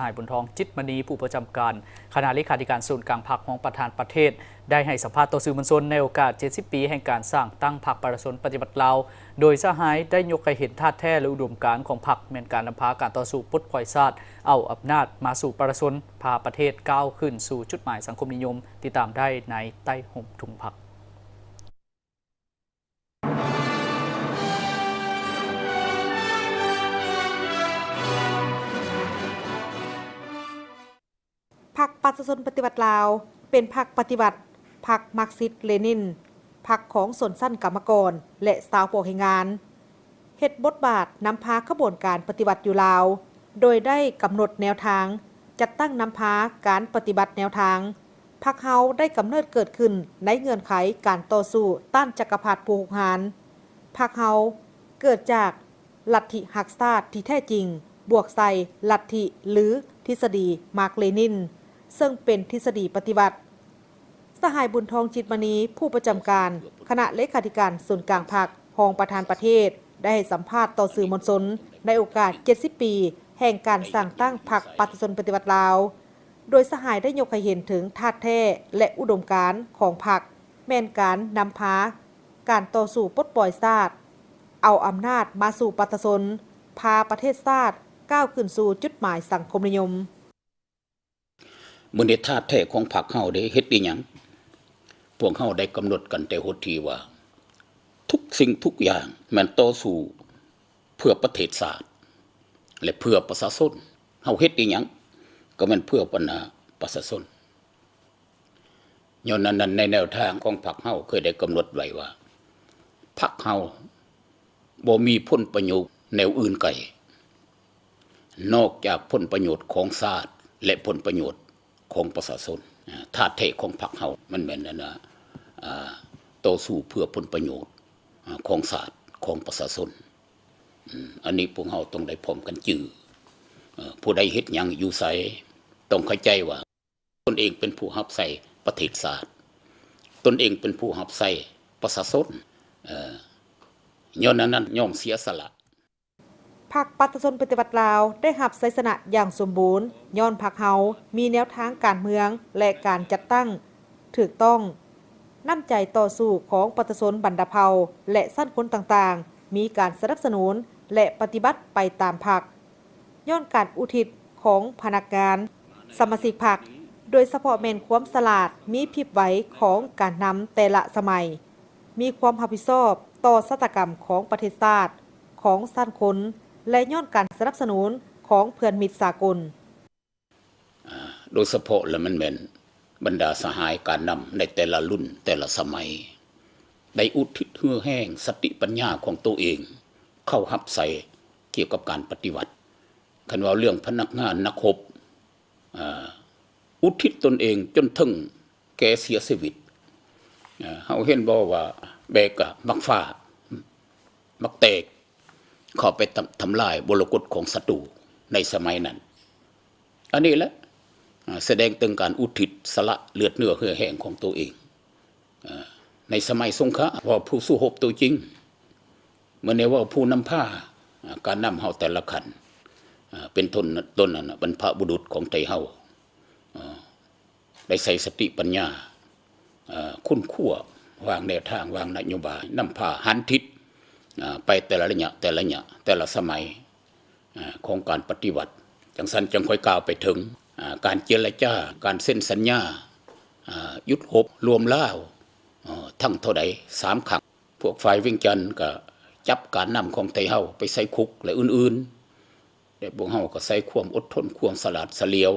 นายบุญทองจิตมณีผู้ประจำการคณะเลขาธิการศูนย์กลางพรรคของประธานประเทศได้ให้สัมภาษณ์ต่อสื่อมวลชนในโอกาส 70 ปีแห่งการสร้างตั้งพรรคประชาชนปฏิบัติลาวโดยสหายได้ยกให้เห็นท่าแท้และอุดมการณ์ของพรรคแม้นการนำพาการต่อสู้ปลดปล่อยชาติเอาอำนาจมาสู่ประชาชนพาประเทศก้าวขึ้นสู่จุดหมายสังคมนิยมติดตามได้ในใต้ห่มถุงพรรคพรรคประชาชนปฏิบัติลาวเป็นพรรคปฏิบัติพรรคมาร์กซิสต์เลนินพรรคของชนชั้นกรรมกรและสาวพวกแรงงานเฮ็ดบทบาทนำพาขบวนการปฏิบัติอยู่ลาวโดยได้กำหนดแนวทางจัดตั้งนำพาการปฏิบัติแนวทางพรรคเฮาได้กำเนิดเกิดขึ้นในเงื่อนไขการต่อสู้ต้านจักรพรรดิผู้หุกหาญพรรคเฮาเกิดจากลัทธิหักชาติที่แท้จริงบวกใส่ลัทธิหรือทฤษฎีมาร์กเลนินซึ่งเป็นทฤษฎีปฏิบัติสหายบุญทองจิตมณีผู้ประจำการคณะเลขาธิการศูนย์กลางพรรครองประธานประเทศได้ให้สัมภาษณ์ต่อสื่อมวลชนในโอกาส 70 ปีแห่งการสร้างตั้งพรรคประชาชนปฏิบัติลาวโดยสหายได้ยกให้เห็นถึงธาตุแท้และอุดมการณ์ของพรรคแม่นการนำพาการต่อสู้ปลดปล่อยชาติเอาอำนาจมาสู่ประชาชนพาประเทศชาติก้าวขึ้นสู่จุดหมายสังคมนิยมมื้อนี้ธาตุแท้ของพรรคเฮาได้เฮ็ดอีหยังพวกเฮาได้กำหนดกันแต่หดทีว่าทุกสิ่งทุกอย่างแม่นต่อสู้เพื่อประเทศชาติและเพื่อประชาชนเฮาเฮ็ดอีหยังก็แม่นเพื่อปัญหาประชาชนย้อนนั้นในแนวทางของพรรคเฮาเคยได้กำหนดไว้ว่าพรรคเฮาบ่มีผลประโยชน์แนวอื่นไกลนอกจากผลประโยชน์ของชาติและผลประโยชน์ของประชาชนธาตุแท้ของพรรคเฮามันแม่นต่อสู้เพื่อผลประโยชน์ของชาติของประชาชนอันนี้พวกเฮาต้องได้พร้อมกันจื้อผู้ใดเฮ็ดหยังอยู่ไสต้องเข้าใจว่าตนเองเป็นผู้รับใช้ประเทศชาติตนเองเป็นผู้รับใช้ประชาชนย้อนนั้นยอมเสียสละพรรคประชาชนปฏิบัติลาวได้รับชัยชนะอย่างสมบูรณ์ย้อนพรรคเฮามีแนวทางการเมืองและการจัดตั้งถูกต้องน้ำใจต่อสู้ของประชาชนบรรดาเผ่าและชั้นคนต่างๆมีการสนับสนุนและปฏิบัติไปตามพรรคย้อนการอุทิศของพนักงานสมาชิกพรรคโดยเฉพาะแม่นความฉลาดมีพริบไหวของการนำแต่ละสมัยมีความรับผิดชอบต่อชะตากรรมของประเทศชาติของชั้นคนและย้อนการสนับสนุนของเพื่อนมิตรสากลโดยเฉพาะแล้วมันแม่นบรรดาสหายการนำในแต่ละรุ่นแต่ละสมัยได้อุทิศเหือแห้งสติปัญญาของตัวเองเข้ารับใส่เกี่ยวกับการปฏิวัติคันว่าเรื่องพนักงานนักรบอุทิศตนเองจนถึงแก่เสียชีวิตเฮาเห็นบ่ว่าแบกมักฟ้ามักแตกเข้าไปทำลายบรกฎของศัตรูในสมัยนั้นอันนี้แหละแสดงถึงการอุทิศสละเลือดเนื้อเหือแห้งของตัวเองในสมัยสงครามว่าผู้สู้รบตัวจริงเมื่อในว่าผู้นำผ้าการนำเฮาแต่ละขันเป็นต้นนั้นบรรพบุรุษของไทยเฮาได้ใส่สติปัญญาคุ้นคั่ววางแนวทางวางนโยบายนำผ้าหันทิศไปแต่ละระยะแต่ละสมัยของการปฏิวัติจังสันจังค่อยกล่าวไปถึงการเจรจาการเซ็นสัญญายุทธภพรวมลาวทั้งเท่าใด3ครั้งพวกฝ่ายเวียงจันทน์ก็จับการนำของไทยเฮาไปใส่คุกและอื่นๆแต่พวกเฮาก็ใส่ความอดทนความสลาดเฉลียว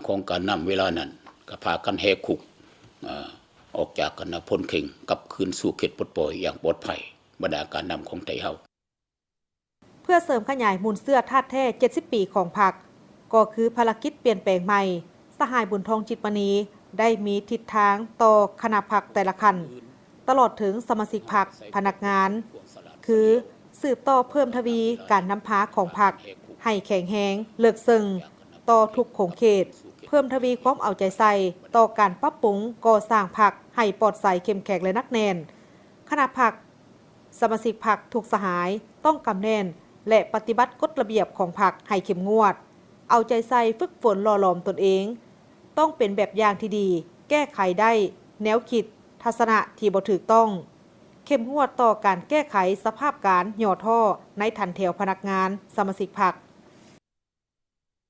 ของการนำเวลานั้นก็พากันแหกคุกออกจากกันพ้นเข่งกลับคืนสู่เขตปลดปล่อยอย่างปลอดภัยบรรดาการนำของไทยเฮาเพื่อเสริมขยายมูลเสื้อธาตุแท้ 70 ปีของพรรคก็คือภารกิจเปลี่ยนแปลงใหม่สหายบุญทองจิตมณีได้มีทิศทางต่อคณะพรรคแต่ละคันตลอดถึงสมาชิกพรรคพนักงานคือสืบต่อเพิ่มทวีการนำพาของพรรคให้แข็งแรงเลิกซึ่งต่อทุกโขงเขตเพิ่มทวีความเอาใจใส่ต่อการปรับปรุงก่อสร้างพรรคให้ปลอดใสเข้มแข็งและนักแน่นคณะพรรคสมาชิกพรรคทุกสหายต้องกำแน่นและปฏิบัติกฎระเบียบของพรรคให้เข้มงวด เอาใจใส่ฝึกฝนหล่อหลอมตนเอง ต้องเป็นแบบอย่างที่ดี แก้ไขได้ แนวคิด ทัศนะที่บ่ถูกต้อง เข้มงวดต่อการแก้ไขสภาพการหย่อท่อในทันแถวพนักงานสมาชิกพรรค